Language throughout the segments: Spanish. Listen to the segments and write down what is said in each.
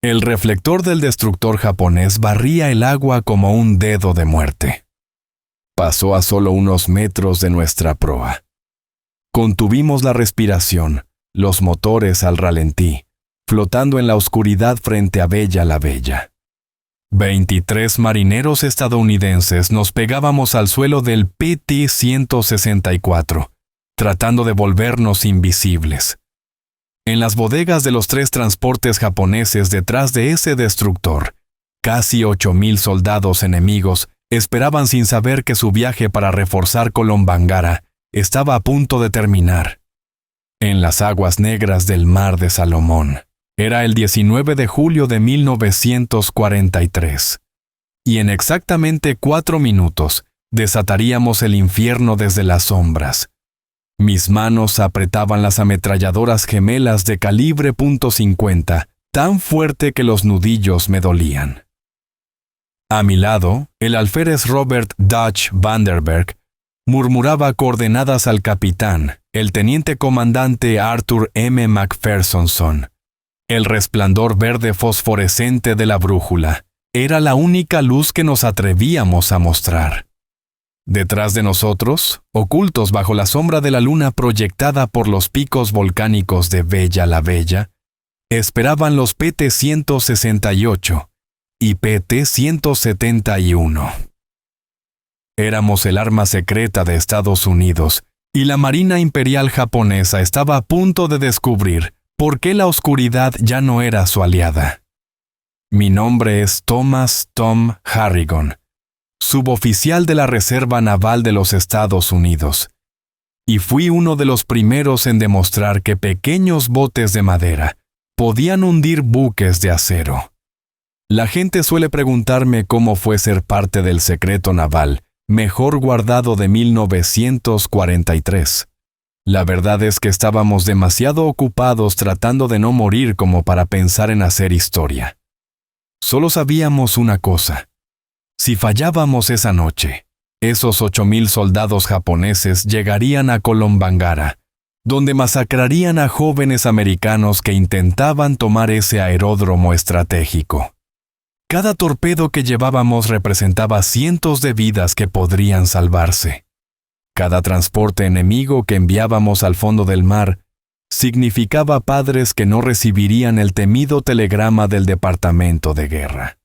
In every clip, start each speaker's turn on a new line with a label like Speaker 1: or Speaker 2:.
Speaker 1: El reflector del destructor japonés barría el agua como un dedo de muerte. Pasó a solo unos metros de nuestra proa. Contuvimos la respiración, los motores al ralentí, flotando en la oscuridad frente a Bella la Bella. 23 marineros estadounidenses nos pegábamos al suelo del PT-164, tratando de volvernos invisibles. En las bodegas de los 3 transportes japoneses detrás de ese destructor, casi 8,000 soldados enemigos esperaban sin saber que su viaje para reforzar Kolombangara estaba a punto de terminar. En las aguas negras del Mar de Salomón, era el 19 de julio de 1943, y en exactamente 4 minutos desataríamos el infierno desde las sombras. Mis manos apretaban las ametralladoras gemelas de calibre .50 tan fuerte que los nudillos me dolían. A mi lado, el alférez Robert Dutch Vanderberg murmuraba coordenadas al capitán, el teniente comandante Arthur M. McPherson. El resplandor verde fosforescente de la brújula era la única luz que nos atrevíamos a mostrar. Detrás de nosotros, ocultos bajo la sombra de la luna proyectada por los picos volcánicos de Bella la Bella, esperaban los PT-168 y PT-171. Éramos el arma secreta de Estados Unidos, y la Marina Imperial japonesa estaba a punto de descubrir por qué la oscuridad ya no era su aliada. Mi nombre es Thomas Tom Harrigan, suboficial de la Reserva Naval de los Estados Unidos, y fui uno de los primeros en demostrar que pequeños botes de madera podían hundir buques de acero. La gente suele preguntarme cómo fue ser parte del secreto naval mejor guardado de 1943. La verdad es que estábamos demasiado ocupados tratando de no morir como para pensar en hacer historia. Solo sabíamos una cosa. Si fallábamos esa noche, esos 8,000 soldados japoneses llegarían a Kolombangara, donde masacrarían a jóvenes americanos que intentaban tomar ese aeródromo estratégico. Cada torpedo que llevábamos representaba cientos de vidas que podrían salvarse. Cada transporte enemigo que enviábamos al fondo del mar significaba padres que no recibirían el temido telegrama del Departamento de Guerra.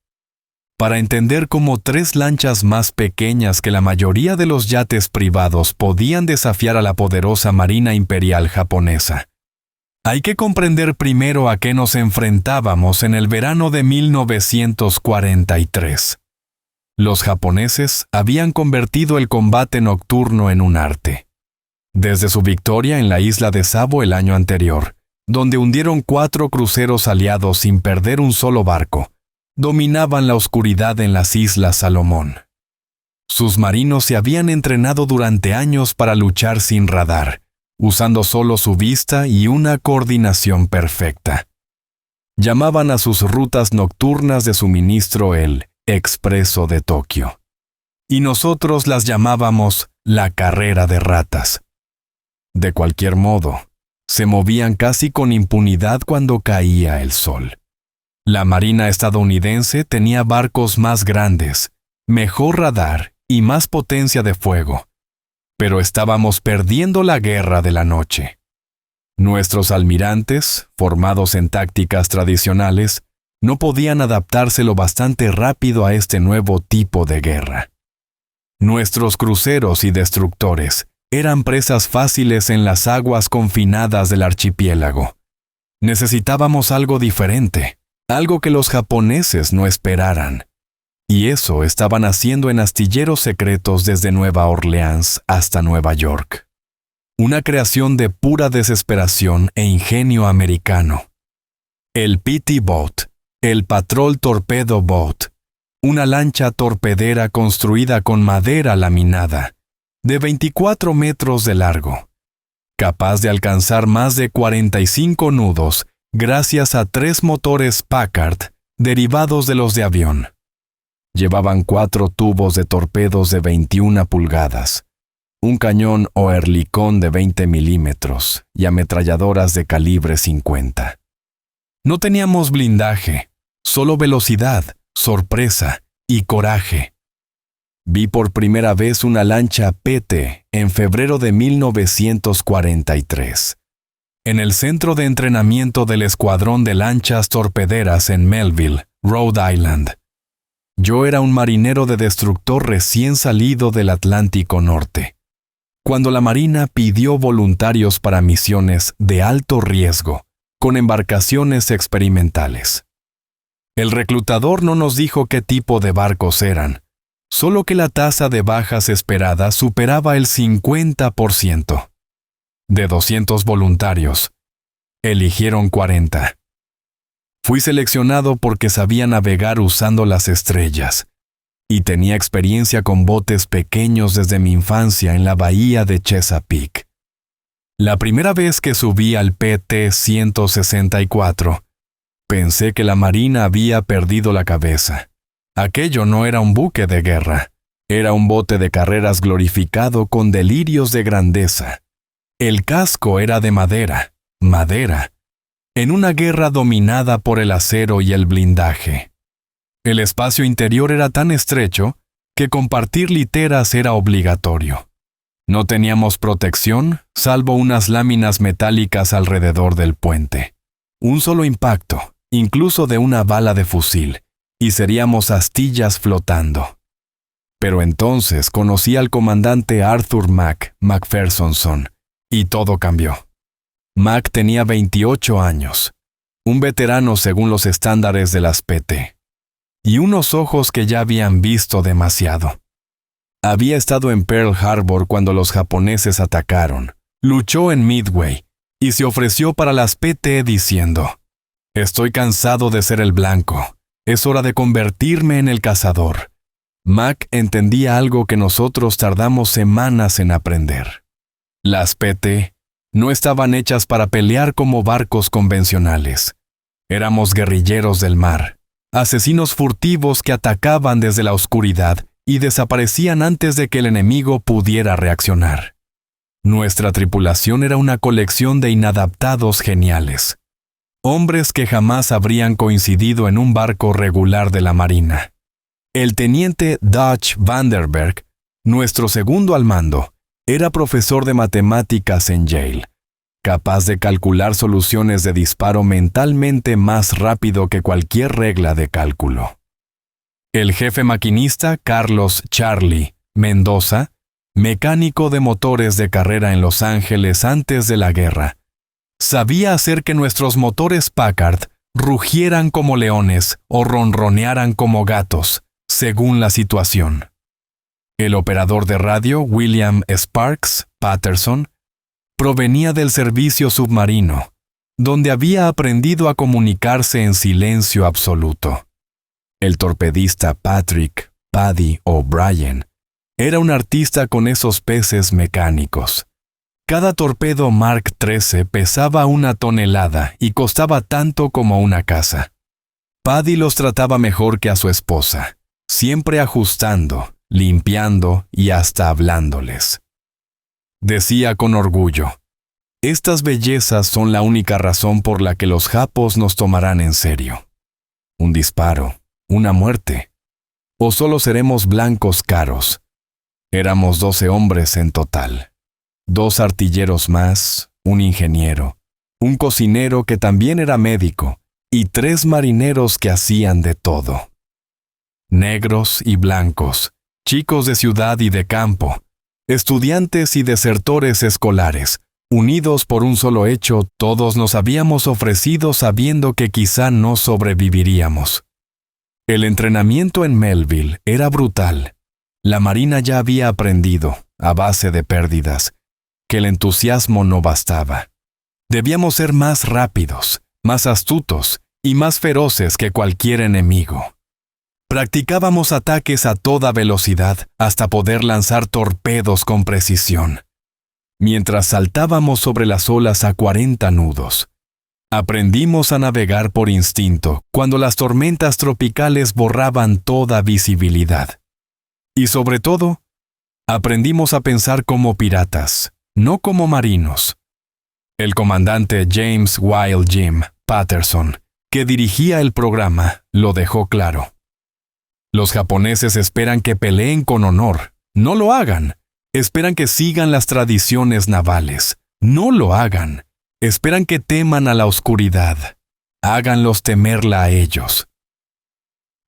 Speaker 1: Para entender cómo 3 lanchas más pequeñas que la mayoría de los yates privados podían desafiar a la poderosa Marina Imperial japonesa, hay que comprender primero a qué nos enfrentábamos en el verano de 1943. Los japoneses habían convertido el combate nocturno en un arte. Desde su victoria en la isla de Savo el año anterior, donde hundieron 4 cruceros aliados sin perder un solo barco, dominaban la oscuridad en las Islas Salomón. Sus marinos se habían entrenado durante años para luchar sin radar, usando solo su vista y una coordinación perfecta. Llamaban a sus rutas nocturnas de suministro el Expreso de Tokio. Y nosotros las llamábamos la carrera de ratas. De cualquier modo, se movían casi con impunidad cuando caía el sol. La Marina estadounidense tenía barcos más grandes, mejor radar y más potencia de fuego, pero estábamos perdiendo la guerra de la noche. Nuestros almirantes, formados en tácticas tradicionales, no podían adaptarse lo bastante rápido a este nuevo tipo de guerra. Nuestros cruceros y destructores eran presas fáciles en las aguas confinadas del archipiélago. Necesitábamos algo diferente, algo que los japoneses no esperaran. Y eso estaban haciendo en astilleros secretos desde Nueva Orleans hasta Nueva York. Una creación de pura desesperación e ingenio americano. El Petty Boat, el Patrol Torpedo Boat, una lancha torpedera construida con madera laminada, de 24 metros de largo, capaz de alcanzar más de 45 nudos gracias a 3 motores Packard derivados de los de avión. Llevaban 4 tubos de torpedos de 21 pulgadas, un cañón Oerlikon de 20 milímetros y ametralladoras de calibre 50. No teníamos blindaje, solo velocidad, sorpresa y coraje. Vi por primera vez una lancha PT en febrero de 1943, en el centro de entrenamiento del Escuadrón de Lanchas Torpederas en Melville, Rhode Island. Yo era un marinero de destructor recién salido del Atlántico Norte, cuando la Marina pidió voluntarios para misiones de alto riesgo, con embarcaciones experimentales. El reclutador no nos dijo qué tipo de barcos eran, solo que la tasa de bajas esperada superaba el 50%. De 200 voluntarios, eligieron 40. Fui seleccionado porque sabía navegar usando las estrellas y tenía experiencia con botes pequeños desde mi infancia en la bahía de Chesapeake. La primera vez que subí al PT-164, pensé que la Marina había perdido la cabeza. Aquello no era un buque de guerra, era un bote de carreras glorificado con delirios de grandeza. El casco era de madera, en una guerra dominada por el acero y el blindaje. El espacio interior era tan estrecho que compartir literas era obligatorio. No teníamos protección, salvo unas láminas metálicas alrededor del puente. Un solo impacto, incluso de una bala de fusil, y seríamos astillas flotando. Pero entonces conocí al comandante Arthur Mac McPhersonson, y todo cambió. Mac tenía 28 años, un veterano según los estándares de las PT, y unos ojos que ya habían visto demasiado. Había estado en Pearl Harbor cuando los japoneses atacaron, luchó en Midway, y se ofreció para las PT diciendo: «Estoy cansado de ser el blanco, es hora de convertirme en el cazador». Mac entendía algo que nosotros tardamos semanas en aprender. Las PT no estaban hechas para pelear como barcos convencionales. Éramos guerrilleros del mar, asesinos furtivos que atacaban desde la oscuridad y desaparecían antes de que el enemigo pudiera reaccionar. Nuestra tripulación era una colección de inadaptados geniales, hombres que jamás habrían coincidido en un barco regular de la Marina. El teniente Dutch Vanderberg, nuestro segundo al mando, era profesor de matemáticas en Yale, capaz de calcular soluciones de disparo mentalmente más rápido que cualquier regla de cálculo. El jefe maquinista Carlos Charlie Mendoza, mecánico de motores de carrera en Los Ángeles antes de la guerra, sabía hacer que nuestros motores Packard rugieran como leones o ronronearan como gatos, según la situación. El operador de radio William Sparks Patterson provenía del servicio submarino, donde había aprendido a comunicarse en silencio absoluto. El torpedista Patrick Paddy O'Brien era un artista con esos peces mecánicos. Cada torpedo Mark XIII pesaba 1 tonelada y costaba tanto como una casa. Paddy los trataba mejor que a su esposa, siempre ajustando, limpiando y hasta hablándoles. Decía con orgullo: «Estas bellezas son la única razón por la que los japos nos tomarán en serio. Un disparo, una muerte, o solo seremos blancos caros». Éramos 12 hombres en total. 2 artilleros más, un ingeniero, un cocinero que también era médico, y 3 marineros que hacían de todo. Negros y blancos, chicos de ciudad y de campo, estudiantes y desertores escolares, unidos por un solo hecho, todos nos habíamos ofrecido sabiendo que quizá no sobreviviríamos. El entrenamiento en Melville era brutal. La Marina ya había aprendido, a base de pérdidas, que el entusiasmo no bastaba. Debíamos ser más rápidos, más astutos y más feroces que cualquier enemigo. Practicábamos ataques a toda velocidad hasta poder lanzar torpedos con precisión, mientras saltábamos sobre las olas a 40 nudos. Aprendimos a navegar por instinto cuando las tormentas tropicales borraban toda visibilidad. Y sobre todo, aprendimos a pensar como piratas, no como marinos. El comandante James Wild Jim Patterson, que dirigía el programa, lo dejó claro. Los japoneses esperan que peleen con honor. No lo hagan. Esperan que sigan las tradiciones navales. No lo hagan. Esperan que teman a la oscuridad. Háganlos temerla a ellos.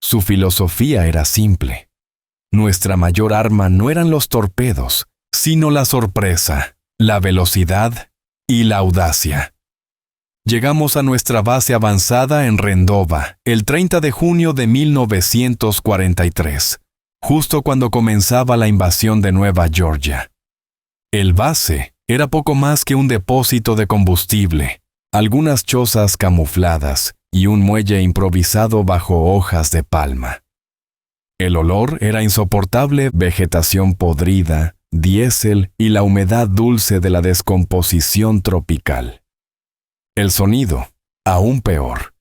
Speaker 1: Su filosofía era simple. Nuestra mayor arma no eran los torpedos, sino la sorpresa, la velocidad y la audacia. Llegamos a nuestra base avanzada en Rendova el 30 de junio de 1943, justo cuando comenzaba la invasión de Nueva Georgia. El base era poco más que un depósito de combustible, algunas chozas camufladas y un muelle improvisado bajo hojas de palma. El olor era insoportable: vegetación podrida, diésel y la humedad dulce de la descomposición tropical. El sonido, aún peor.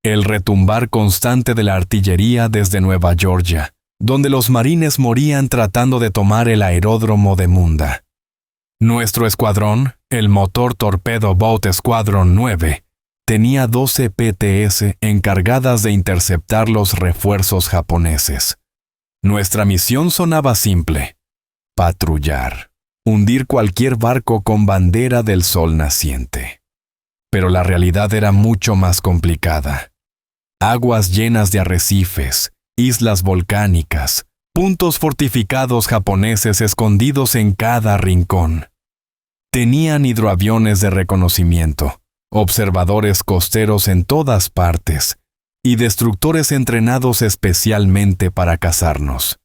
Speaker 1: El retumbar constante de la artillería desde Nueva Georgia, donde los marines morían tratando de tomar el aeródromo de Munda. Nuestro escuadrón, el Motor Torpedo Boat Squadron 9, tenía 12 PTS encargadas de interceptar los refuerzos japoneses. Nuestra misión sonaba simple: patrullar, hundir cualquier barco con bandera del sol naciente. Pero la realidad era mucho más complicada. Aguas llenas de arrecifes, islas volcánicas, puntos fortificados japoneses escondidos en cada rincón. Tenían hidroaviones de reconocimiento, observadores costeros en todas partes y destructores entrenados especialmente para cazarnos.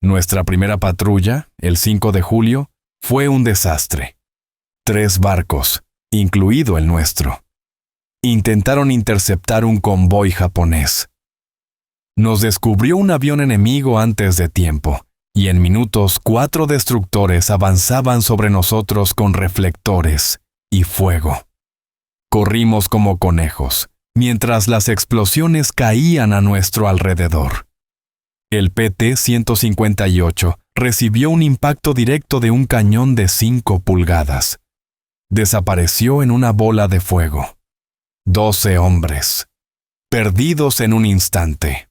Speaker 1: Nuestra primera patrulla, el 5 de julio, fue un desastre. 3 barcos, incluido el nuestro, intentaron interceptar un convoy japonés. Nos descubrió un avión enemigo antes de tiempo, y en minutos 4 destructores avanzaban sobre nosotros con reflectores y fuego. Corrimos como conejos, mientras las explosiones caían a nuestro alrededor. El PT-158 recibió un impacto directo de un cañón de 5 pulgadas. Desapareció en una bola de fuego. 12 hombres, perdidos en un instante.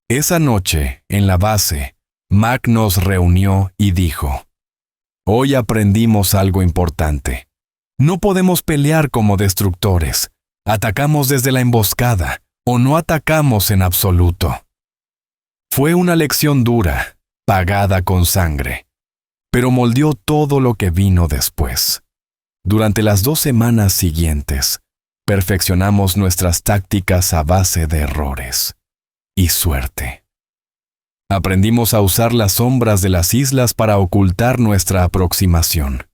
Speaker 1: Esa noche, en la base, Mac nos reunió y dijo: «Hoy aprendimos algo importante. No podemos pelear como destructores. Atacamos desde la emboscada o no atacamos en absoluto». Fue una lección dura, pagada con sangre, pero moldeó todo lo que vino después. Durante las 2 semanas siguientes, perfeccionamos nuestras tácticas a base de errores y suerte. Aprendimos a usar las sombras de las islas para ocultar nuestra aproximación.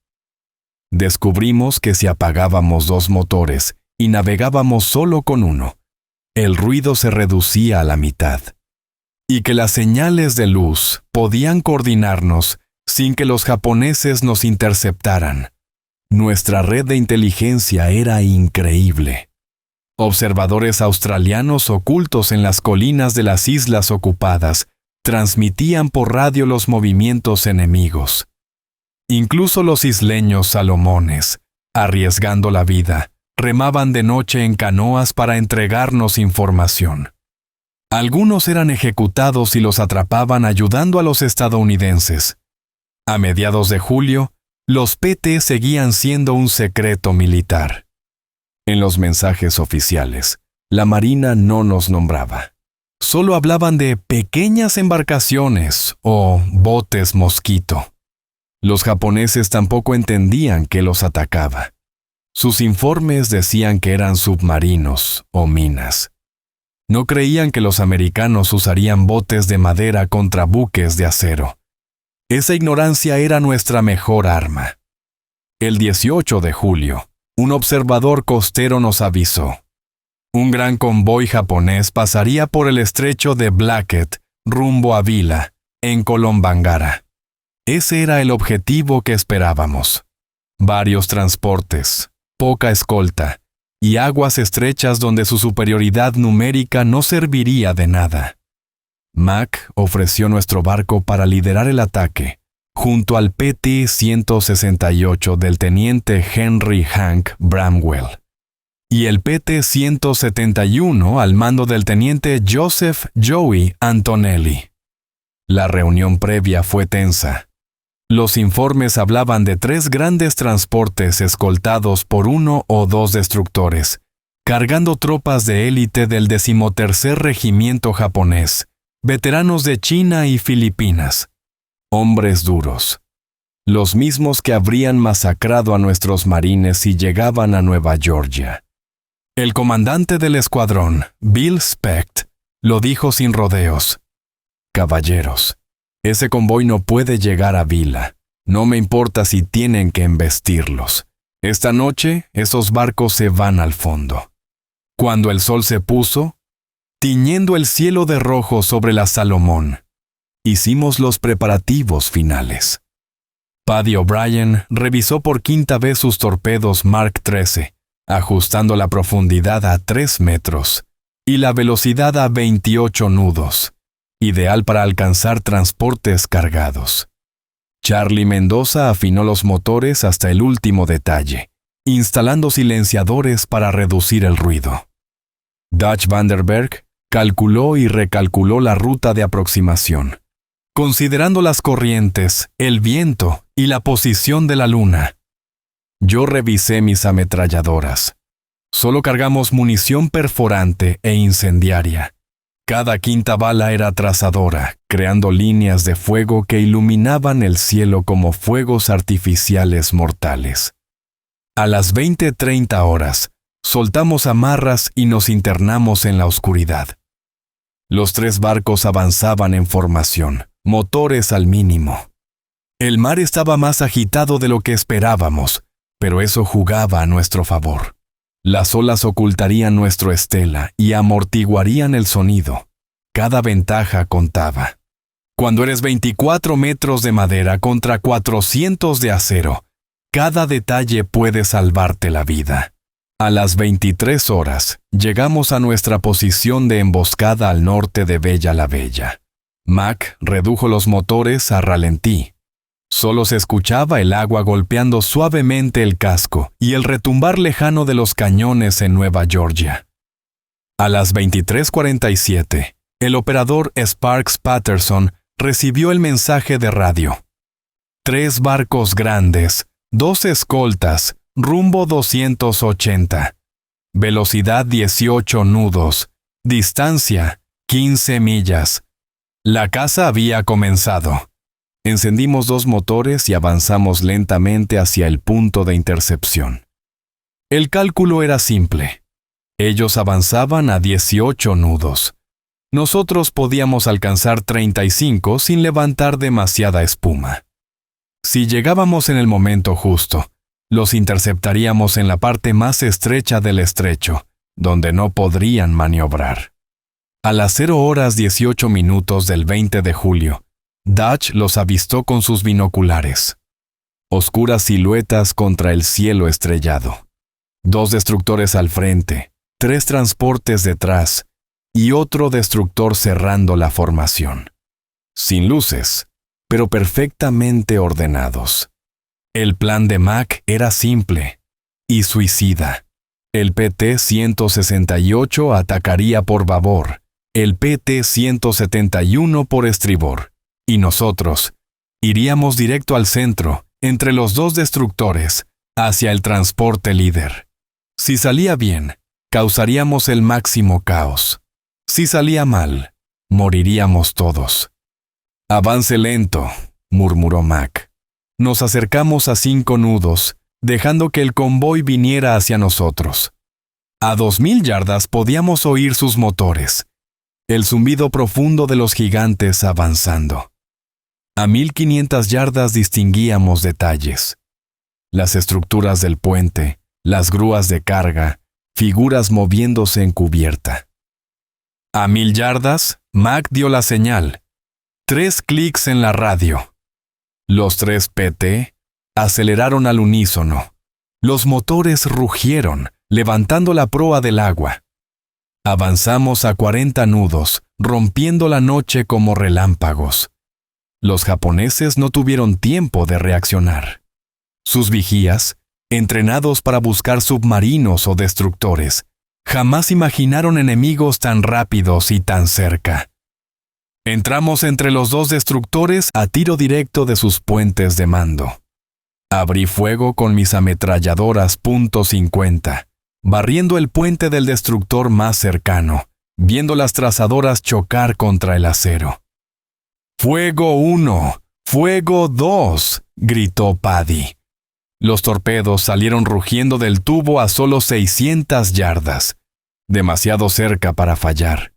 Speaker 1: Descubrimos que si apagábamos 2 motores y navegábamos solo con uno, el ruido se reducía a la mitad, y que las señales de luz podían coordinarnos sin que los japoneses nos interceptaran. Nuestra red de inteligencia era increíble. Observadores australianos ocultos en las colinas de las islas ocupadas transmitían por radio los movimientos enemigos. Incluso los isleños salomones, arriesgando la vida, remaban de noche en canoas para entregarnos información. Algunos eran ejecutados y los atrapaban ayudando a los estadounidenses. A mediados de julio, los PT seguían siendo un secreto militar. En los mensajes oficiales, la Marina no nos nombraba. Solo hablaban de pequeñas embarcaciones o botes mosquito. Los japoneses tampoco entendían qué los atacaba. Sus informes decían que eran submarinos o minas. No creían que los americanos usarían botes de madera contra buques de acero. Esa ignorancia era nuestra mejor arma. El 18 de julio, un observador costero nos avisó. Un gran convoy japonés pasaría por el estrecho de Blackett rumbo a Vila, en Kolombangara. Ese era el objetivo que esperábamos. Varios transportes, poca escolta y aguas estrechas donde su superioridad numérica no serviría de nada. Mac ofreció nuestro barco para liderar el ataque, junto al PT-168 del teniente Henry Hank Bramwell, y el PT-171 al mando del teniente Joseph Joey Antonelli. La reunión previa fue tensa. Los informes hablaban de 3 grandes transportes escoltados por 1 o 2 destructores, cargando tropas de élite del 13º Regimiento japonés, veteranos de China y Filipinas, hombres duros, los mismos que habrían masacrado a nuestros marines si llegaban a Nueva Georgia. El comandante del escuadrón, Bill Specht, lo dijo sin rodeos: «Caballeros, ese convoy no puede llegar a Vila. No me importa si tienen que embestirlos. Esta noche, esos barcos se van al fondo». Cuando el sol se puso, tiñendo el cielo de rojo sobre la Salomón, hicimos los preparativos finales. Paddy O'Brien revisó por 5ª vez sus torpedos Mark 13, ajustando la profundidad a 3 metros y la velocidad a 28 nudos, ideal para alcanzar transportes cargados. Charlie Mendoza afinó los motores hasta el último detalle, instalando silenciadores para reducir el ruido. Dutch Vanderberg calculó y recalculó la ruta de aproximación, considerando las corrientes, el viento y la posición de la luna. Yo revisé mis ametralladoras. Solo cargamos munición perforante e incendiaria. Cada 5ª bala era trazadora, creando líneas de fuego que iluminaban el cielo como fuegos artificiales mortales. A las 20:30 horas, soltamos amarras y nos internamos en la oscuridad. Los 3 barcos avanzaban en formación, motores al mínimo. El mar estaba más agitado de lo que esperábamos, pero eso jugaba a nuestro favor. Las olas ocultarían nuestro estela y amortiguarían el sonido. Cada ventaja contaba. Cuando eres 24 metros de madera contra 400 de acero, cada detalle puede salvarte la vida. A las 23 horas, llegamos a nuestra posición de emboscada al norte de Bella la Bella. Mac redujo los motores a ralentí. Solo se escuchaba el agua golpeando suavemente el casco y el retumbar lejano de los cañones en Nueva Georgia. A las 23:47, el operador Sparks Patterson recibió el mensaje de radio. 3 barcos grandes, 2 escoltas, rumbo 280. Velocidad 18 nudos. Distancia 15 millas. La caza había comenzado. Encendimos 2 motores y avanzamos lentamente hacia el punto de intercepción. El cálculo era simple. Ellos avanzaban a 18 nudos. Nosotros podíamos alcanzar 35 sin levantar demasiada espuma. Si llegábamos en el momento justo, los interceptaríamos en la parte más estrecha del estrecho, donde no podrían maniobrar. A las 0:18 del 20 de julio, Dutch los avistó con sus binoculares. Oscuras siluetas contra el cielo estrellado. 2 destructores al frente, 3 transportes detrás y otro destructor cerrando la formación. Sin luces, pero perfectamente ordenados. El plan de Mac era simple y suicida. El PT-168 atacaría por babor, el PT-171 por estribor, y nosotros iríamos directo al centro, entre los 2 destructores, hacia el transporte líder. Si salía bien, causaríamos el máximo caos. Si salía mal, moriríamos todos. «Avance lento», murmuró Mac. Nos acercamos a 5 nudos, dejando que el convoy viniera hacia nosotros. A 2000 yardas podíamos oír sus motores, el zumbido profundo de los gigantes avanzando. A 1500 yardas distinguíamos detalles. Las estructuras del puente, las grúas de carga, figuras moviéndose en cubierta. A 1000 yardas, Mac dio la señal. 3 clics en la radio. Los 3 PT aceleraron al unísono. Los motores rugieron, levantando la proa del agua. Avanzamos a 40 nudos, rompiendo la noche como relámpagos. Los japoneses no tuvieron tiempo de reaccionar. Sus vigías, entrenados para buscar submarinos o destructores, jamás imaginaron enemigos tan rápidos y tan cerca. Entramos entre los dos destructores a tiro directo de sus puentes de mando. Abrí fuego con mis ametralladoras .50, barriendo el puente del destructor más cercano, viendo las trazadoras chocar contra el acero. ¡Fuego 1! ¡Fuego 2! Gritó Paddy. Los torpedos salieron rugiendo del tubo a solo 600 yardas, demasiado cerca para fallar.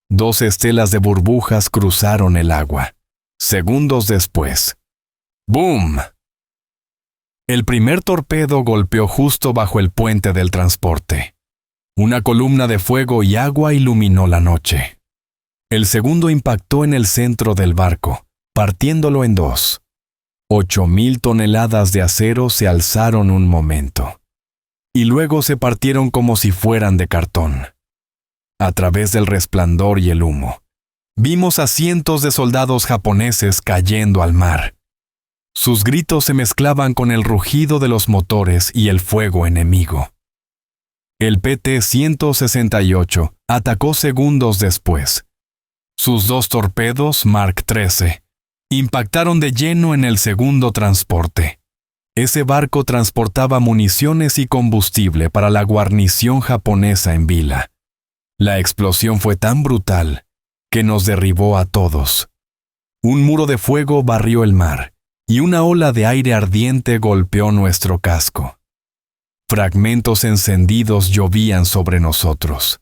Speaker 1: 2 estelas de burbujas cruzaron el agua. Segundos después. ¡Boom! El primer torpedo golpeó justo bajo el puente del transporte. Una columna de fuego y agua iluminó la noche. El segundo impactó en el centro del barco, partiéndolo en 2. 8,000 toneladas de acero se alzaron un momento, y luego se partieron como si fueran de cartón. A través del resplandor y el humo, vimos a cientos de soldados japoneses cayendo al mar. Sus gritos se mezclaban con el rugido de los motores y el fuego enemigo. El PT-168 atacó segundos después. Sus 2 torpedos Mark 13 impactaron de lleno en el segundo transporte. Ese barco transportaba municiones y combustible para la guarnición japonesa en Vila. La explosión fue tan brutal que nos derribó a todos. Un muro de fuego barrió el mar y una ola de aire ardiente golpeó nuestro casco. Fragmentos encendidos llovían sobre nosotros.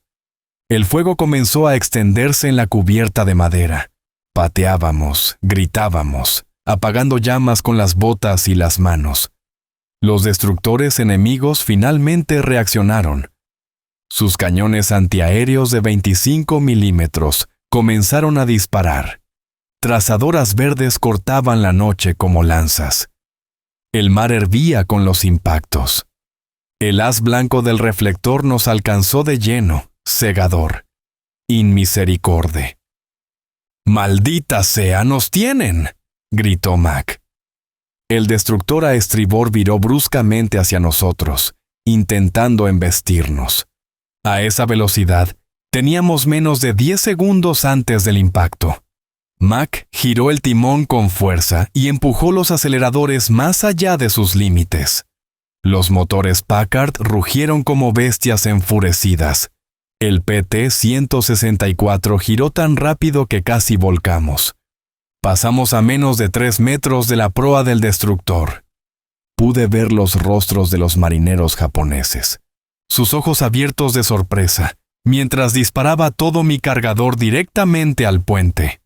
Speaker 1: El fuego comenzó a extenderse en la cubierta de madera. Pateábamos, gritábamos, apagando llamas con las botas y las manos. Los destructores enemigos finalmente reaccionaron. Sus cañones antiaéreos de 25 milímetros comenzaron a disparar. Trazadoras verdes cortaban la noche como lanzas. El mar hervía con los impactos. El haz blanco del reflector nos alcanzó de lleno, cegador. Inmisericorde. ¡Maldita sea, nos tienen!, gritó Mac. El destructor a estribor viró bruscamente hacia nosotros, intentando embestirnos. A esa velocidad, teníamos menos de 10 segundos antes del impacto. Mac giró el timón con fuerza y empujó los aceleradores más allá de sus límites. Los motores Packard rugieron como bestias enfurecidas. El PT-164 giró tan rápido que casi volcamos. Pasamos a menos de 3 metros de la proa del destructor. Pude ver los rostros de los marineros japoneses, sus ojos abiertos de sorpresa, mientras disparaba todo mi cargador directamente al puente.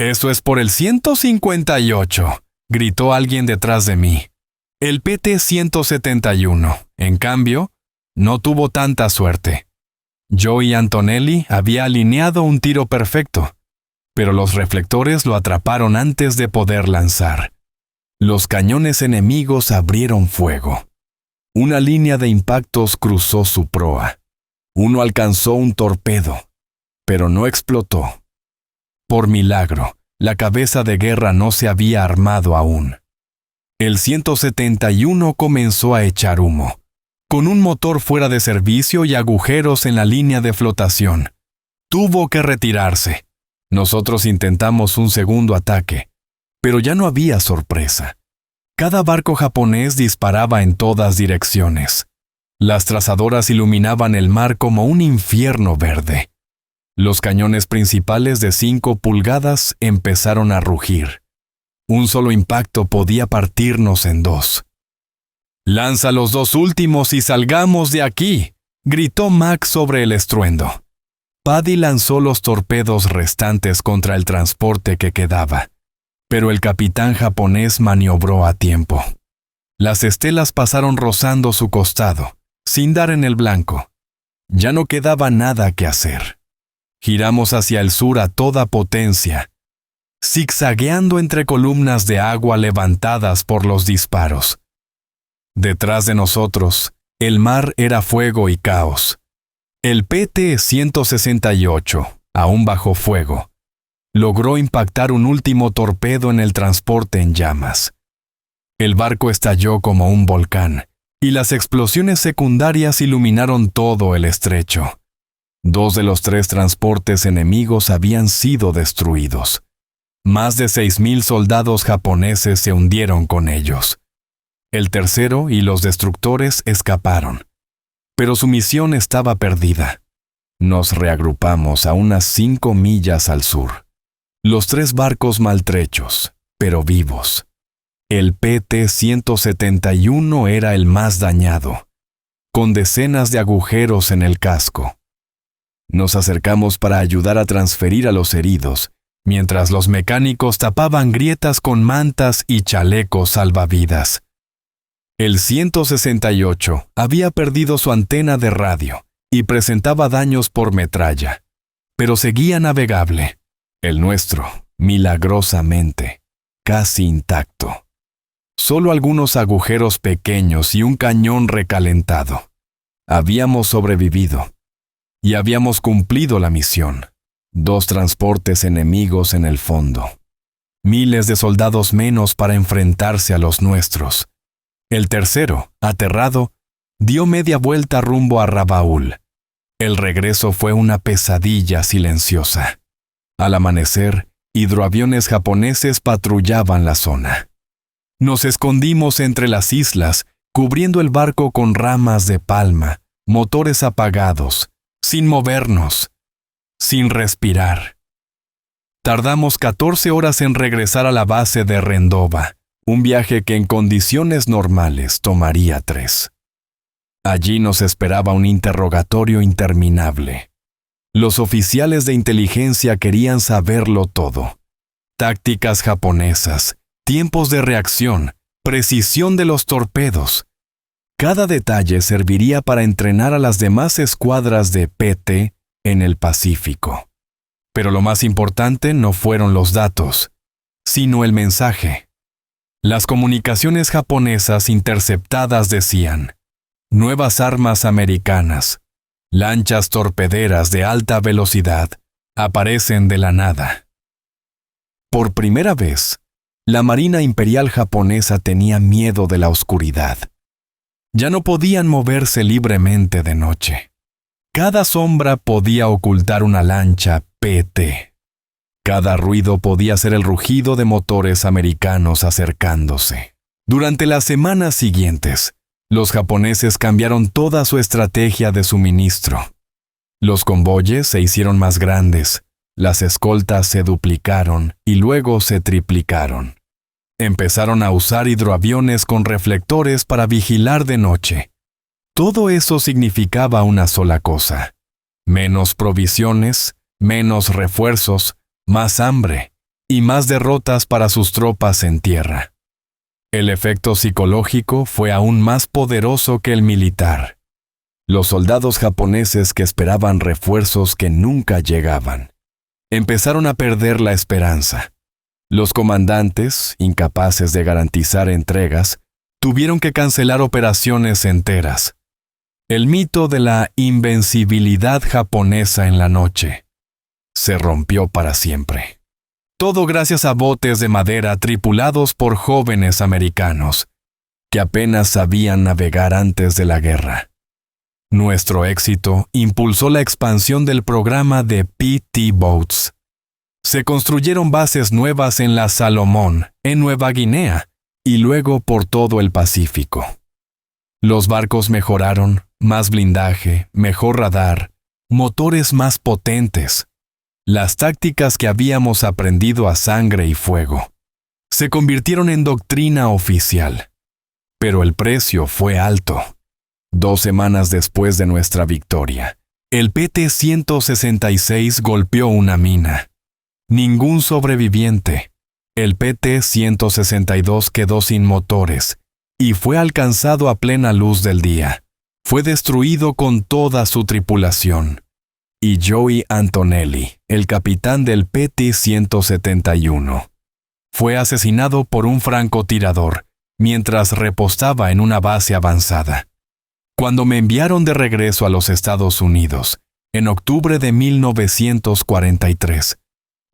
Speaker 1: «¡Eso es por el 158!», gritó alguien detrás de mí. El PT-171, en cambio, no tuvo tanta suerte. Joey Antonelli había alineado un tiro perfecto, pero los reflectores lo atraparon antes de poder lanzar. Los cañones enemigos abrieron fuego. Una línea de impactos cruzó su proa. Uno alcanzó un torpedo, pero no explotó. Por milagro, la cabeza de guerra no se había armado aún. El 171 comenzó a echar humo, con un motor fuera de servicio y agujeros en la línea de flotación. Tuvo que retirarse. Nosotros intentamos un segundo ataque, pero ya no había sorpresa. Cada barco japonés disparaba en todas direcciones. Las trazadoras iluminaban el mar como un infierno verde. Los cañones principales de 5 pulgadas empezaron a rugir. Un solo impacto podía partirnos en 2. «¡Lanza los 2 últimos y salgamos de aquí!», gritó Mac sobre el estruendo. Paddy lanzó los torpedos restantes contra el transporte que quedaba, pero el capitán japonés maniobró a tiempo. Las estelas pasaron rozando su costado, sin dar en el blanco. Ya no quedaba nada que hacer. Giramos hacia el sur a toda potencia, zigzagueando entre columnas de agua levantadas por los disparos. Detrás de nosotros, el mar era fuego y caos. El PT-168, aún bajo fuego, logró impactar un último torpedo en el transporte en llamas. El barco estalló como un volcán, y las explosiones secundarias iluminaron todo el estrecho. 2 de los 3 transportes enemigos habían sido destruidos. Más de 6,000 soldados japoneses se hundieron con ellos. El tercero y los destructores escaparon, pero su misión estaba perdida. Nos reagrupamos a unas 5 millas al sur. Los 3 barcos maltrechos, pero vivos. El PT-171 era el más dañado, con decenas de agujeros en el casco. Nos acercamos para ayudar a transferir a los heridos, mientras los mecánicos tapaban grietas con mantas y chalecos salvavidas. El 168 había perdido su antena de radio y presentaba daños por metralla, pero seguía navegable. El nuestro, milagrosamente, casi intacto. Solo algunos agujeros pequeños y un cañón recalentado. Habíamos sobrevivido y habíamos cumplido la misión. 2 transportes enemigos en el fondo. Miles de soldados menos para enfrentarse a los nuestros. El tercero, aterrado, dio media vuelta rumbo a Rabaul. El regreso fue una pesadilla silenciosa. Al amanecer, hidroaviones japoneses patrullaban la zona. Nos escondimos entre las islas, cubriendo el barco con ramas de palma, motores apagados, sin movernos, sin respirar. Tardamos 14 horas en regresar a la base de Rendova, un viaje que en condiciones normales tomaría 3. Allí nos esperaba un interrogatorio interminable. Los oficiales de inteligencia querían saberlo todo. Tácticas japonesas, tiempos de reacción, precisión de los torpedos. Cada detalle serviría para entrenar a las demás escuadras de PT en el Pacífico. Pero lo más importante no fueron los datos, sino el mensaje. Las comunicaciones japonesas interceptadas decían: nuevas armas americanas, lanchas torpederas de alta velocidad, aparecen de la nada. Por primera vez, la Marina Imperial japonesa tenía miedo de la oscuridad. Ya no podían moverse libremente de noche. Cada sombra podía ocultar una lancha PT. Cada ruido podía ser el rugido de motores americanos acercándose. Durante las semanas siguientes, los japoneses cambiaron toda su estrategia de suministro. Los convoyes se hicieron más grandes, las escoltas se duplicaron y luego se triplicaron. Empezaron a usar hidroaviones con reflectores para vigilar de noche. Todo eso significaba una sola cosa: menos provisiones, menos refuerzos, más hambre y más derrotas para sus tropas en tierra. El efecto psicológico fue aún más poderoso que el militar. Los soldados japoneses que esperaban refuerzos que nunca llegaban empezaron a perder la esperanza. Los comandantes, incapaces de garantizar entregas, tuvieron que cancelar operaciones enteras. El mito de la invencibilidad japonesa en la noche se rompió para siempre. Todo gracias a botes de madera tripulados por jóvenes americanos que apenas sabían navegar antes de la guerra. Nuestro éxito impulsó la expansión del programa de PT Boats. Se construyeron bases nuevas en las Salomón, en Nueva Guinea, y luego por todo el Pacífico. Los barcos mejoraron, más blindaje, mejor radar, motores más potentes. Las tácticas que habíamos aprendido a sangre y fuego se convirtieron en doctrina oficial. Pero el precio fue alto. 2 semanas después de nuestra victoria, el PT-166 golpeó una mina. Ningún sobreviviente. El PT-162 quedó sin motores y fue alcanzado a plena luz del día. Fue destruido con toda su tripulación. Y Joey Antonelli, el capitán del PT-171, fue asesinado por un francotirador mientras repostaba en una base avanzada. Cuando me enviaron de regreso a los Estados Unidos, en octubre de 1943,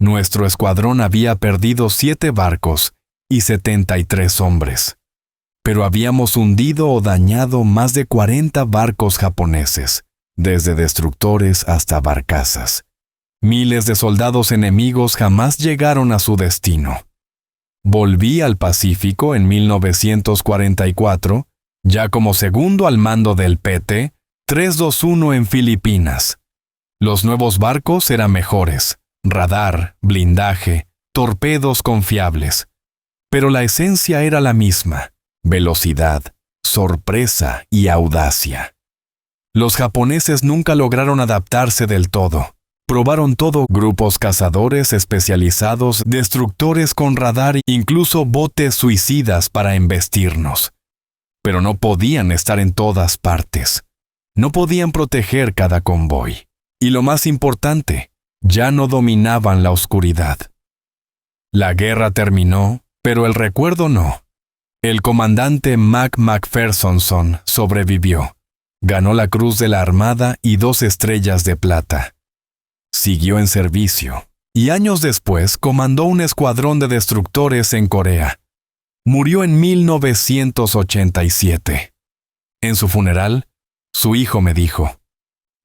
Speaker 1: nuestro escuadrón había perdido 7 barcos y 73 hombres. pero habíamos hundido o dañado más de 40 barcos japoneses, desde destructores hasta barcazas. Miles de soldados enemigos jamás llegaron a su destino. Volví al Pacífico en 1944, ya como segundo al mando del PT 321 en Filipinas. Los nuevos barcos eran mejores, radar, blindaje, torpedos confiables. Pero la esencia era la misma: velocidad, sorpresa y audacia. Los japoneses nunca lograron adaptarse del todo. Probaron todo: grupos cazadores especializados, destructores con radar, incluso botes suicidas para embestirnos. Pero no podían estar en todas partes. No podían proteger cada convoy. Y lo más importante, ya no dominaban la oscuridad. La guerra terminó, pero el recuerdo no. El comandante Mac McPherson sobrevivió. Ganó la Cruz de la Armada y 2 estrellas de plata. Siguió en servicio, y años después comandó un escuadrón de destructores en Corea. Murió en 1987. En su funeral, su hijo me dijo: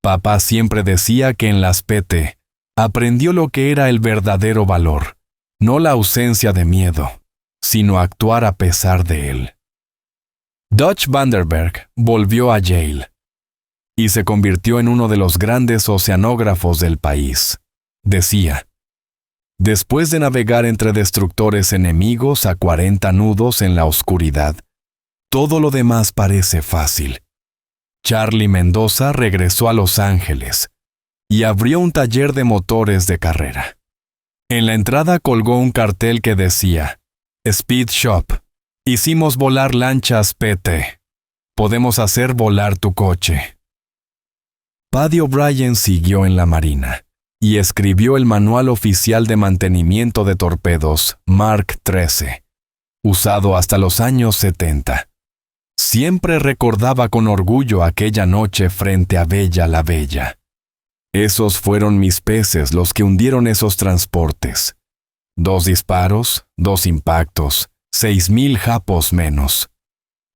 Speaker 1: «Papá siempre decía que en las PT aprendió lo que era el verdadero valor, no la ausencia de miedo, sino actuar a pesar de él». Dutch Vandenberg volvió a Yale y se convirtió en uno de los grandes oceanógrafos del país. Decía: «Después de navegar entre destructores enemigos a 40 nudos en la oscuridad, todo lo demás parece fácil». Charlie Mendoza regresó a Los Ángeles y abrió un taller de motores de carrera. En la entrada colgó un cartel que decía: «Speed Shop. Hicimos volar lanchas PT. Podemos hacer volar tu coche». Paddy O'Brien siguió en la Marina y escribió el Manual Oficial de Mantenimiento de Torpedos Mark XIII, usado hasta los años 70. Siempre recordaba con orgullo aquella noche frente a Bella la Bella. Esos fueron mis peces los que hundieron esos transportes. 2 disparos, 2 impactos, 6,000 japos menos.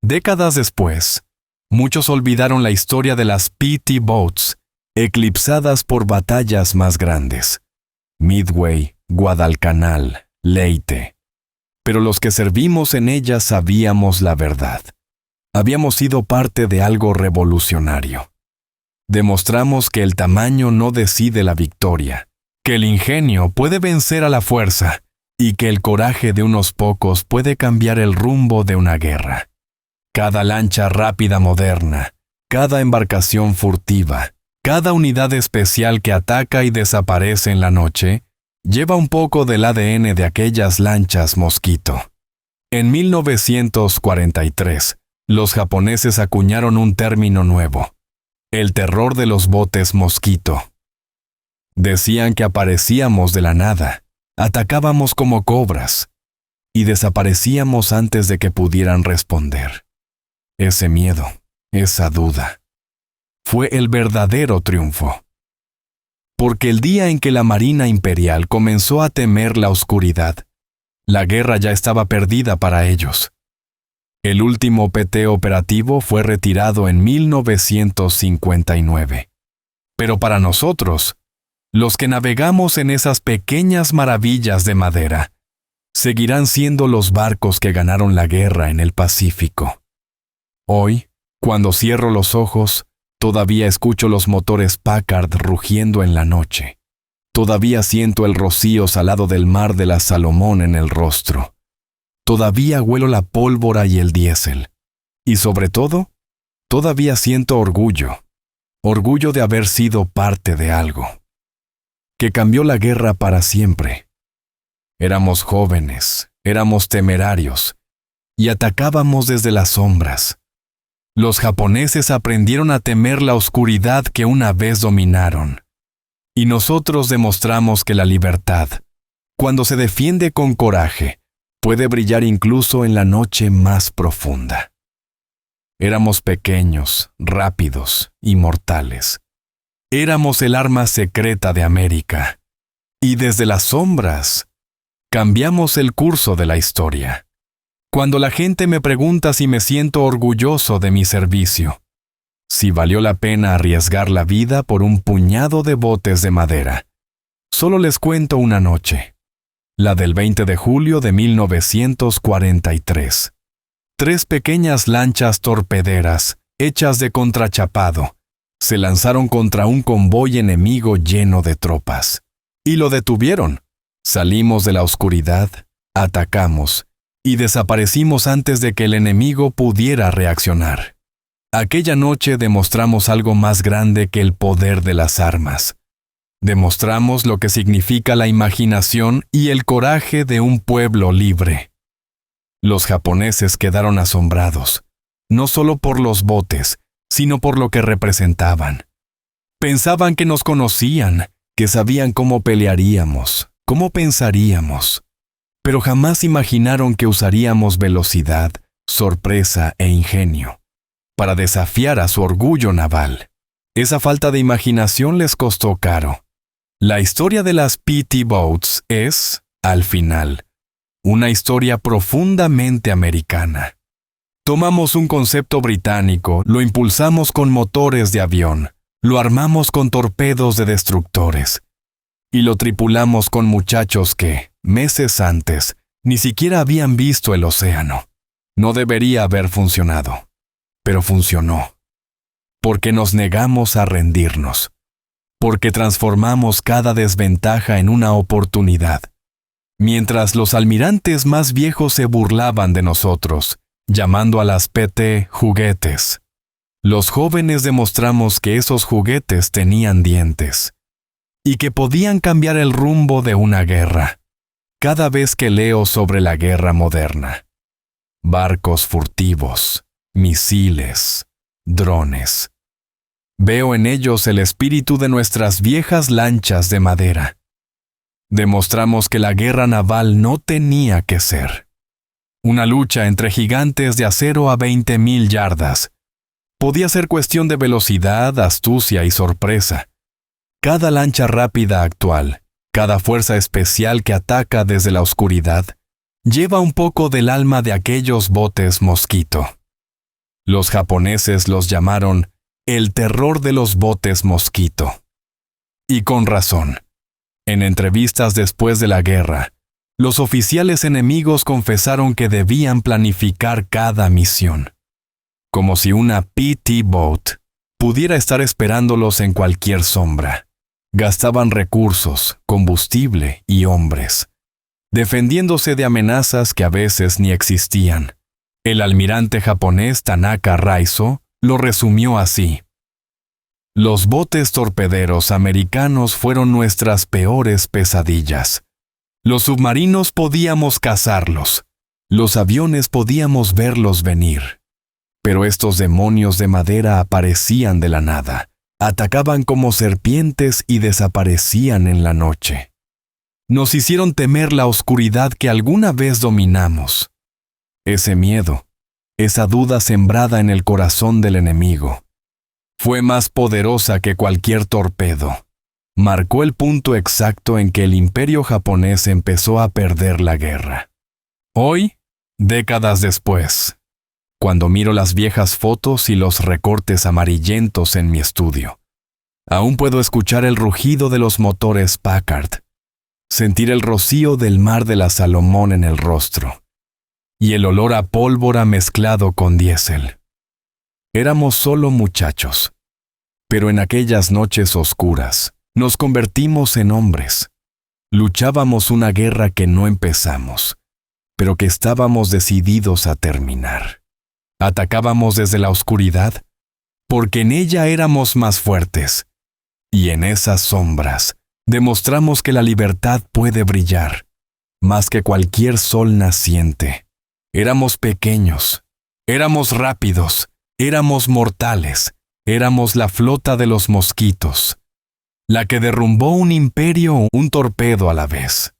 Speaker 1: Décadas después, muchos olvidaron la historia de las PT Boats, eclipsadas por batallas más grandes: Midway, Guadalcanal, Leyte. Pero los que servimos en ellas sabíamos la verdad. Habíamos sido parte de algo revolucionario. Demostramos que el tamaño no decide la victoria, que el ingenio puede vencer a la fuerza y que el coraje de unos pocos puede cambiar el rumbo de una guerra. Cada lancha rápida moderna, cada embarcación furtiva, cada unidad especial que ataca y desaparece en la noche, lleva un poco del ADN de aquellas lanchas mosquito. En 1943, los japoneses acuñaron un término nuevo: el terror de los botes mosquito. Decían que aparecíamos de la nada, atacábamos como cobras y desaparecíamos antes de que pudieran responder. Ese miedo, esa duda, fue el verdadero triunfo. Porque el día en que la Marina Imperial comenzó a temer la oscuridad, la guerra ya estaba perdida para ellos. El último PT operativo fue retirado en 1959. Pero para nosotros, los que navegamos en esas pequeñas maravillas de madera, seguirán siendo los barcos que ganaron la guerra en el Pacífico. Hoy, cuando cierro los ojos, todavía escucho los motores Packard rugiendo en la noche. Todavía siento el rocío salado del mar de la Salomón en el rostro. Todavía huelo la pólvora y el diésel. Y sobre todo, todavía siento orgullo. Orgullo de haber sido parte de algo que cambió la guerra para siempre. Éramos jóvenes, éramos temerarios, y atacábamos desde las sombras. Los japoneses aprendieron a temer la oscuridad que una vez dominaron. Y nosotros demostramos que la libertad, cuando se defiende con coraje, puede brillar incluso en la noche más profunda. Éramos pequeños, rápidos y mortales. Éramos el arma secreta de América. Y desde las sombras, cambiamos el curso de la historia. Cuando la gente me pregunta si me siento orgulloso de mi servicio, si valió la pena arriesgar la vida por un puñado de botes de madera, solo les cuento una noche, la del 20 de julio de 1943. 3 pequeñas lanchas torpederas, hechas de contrachapado, se lanzaron contra un convoy enemigo lleno de tropas. Y lo detuvieron. Salimos de la oscuridad, atacamos, y desaparecimos antes de que el enemigo pudiera reaccionar. Aquella noche demostramos algo más grande que el poder de las armas. Demostramos lo que significa la imaginación y el coraje de un pueblo libre. Los japoneses quedaron asombrados, no solo por los botes, sino por lo que representaban. Pensaban que nos conocían, que sabían cómo pelearíamos, cómo pensaríamos, pero jamás imaginaron que usaríamos velocidad, sorpresa e ingenio para desafiar a su orgullo naval. Esa falta de imaginación les costó caro. La historia de las PT Boats es, al final, una historia profundamente americana. Tomamos un concepto británico, lo impulsamos con motores de avión, lo armamos con torpedos de destructores, y lo tripulamos con muchachos que, meses antes, ni siquiera habían visto el océano. No debería haber funcionado, pero funcionó. Porque nos negamos a rendirnos. Porque transformamos cada desventaja en una oportunidad. Mientras los almirantes más viejos se burlaban de nosotros, llamando a las PT juguetes, los jóvenes demostramos que esos juguetes tenían dientes y que podían cambiar el rumbo de una guerra. Cada vez que leo sobre la guerra moderna, barcos furtivos, misiles, drones, veo en ellos el espíritu de nuestras viejas lanchas de madera. Demostramos que la guerra naval no tenía que ser una lucha entre gigantes de acero a 20,000 yardas. Podía ser cuestión de velocidad, astucia y sorpresa. Cada lancha rápida actual, cada fuerza especial que ataca desde la oscuridad, lleva un poco del alma de aquellos botes mosquito. Los japoneses los llamaron el terror de los botes mosquito. Y con razón. En entrevistas después de la guerra, los oficiales enemigos confesaron que debían planificar cada misión, como si una PT Boat pudiera estar esperándolos en cualquier sombra. Gastaban recursos, combustible y hombres, defendiéndose de amenazas que a veces ni existían. El almirante japonés Tanaka Raiso lo resumió así: los botes torpederos americanos fueron nuestras peores pesadillas. Los submarinos podíamos cazarlos, los aviones podíamos verlos venir. Pero estos demonios de madera aparecían de la nada, atacaban como serpientes y desaparecían en la noche. Nos hicieron temer la oscuridad que alguna vez dominamos. Ese miedo, esa duda sembrada en el corazón del enemigo, fue más poderosa que cualquier torpedo. Marcó el punto exacto en que el imperio japonés empezó a perder la guerra. Hoy, décadas después, cuando miro las viejas fotos y los recortes amarillentos en mi estudio, aún puedo escuchar el rugido de los motores Packard, sentir el rocío del mar de la Salomón en el rostro, y el olor a pólvora mezclado con diésel. Éramos solo muchachos, pero en aquellas noches oscuras nos convertimos en hombres. Luchábamos una guerra que no empezamos, pero que estábamos decididos a terminar. Atacábamos desde la oscuridad, porque en ella éramos más fuertes, y en esas sombras demostramos que la libertad puede brillar, más que cualquier sol naciente. Éramos pequeños, éramos rápidos, éramos mortales, éramos la flota de los mosquitos, la que derrumbó un imperio o un torpedo a la vez.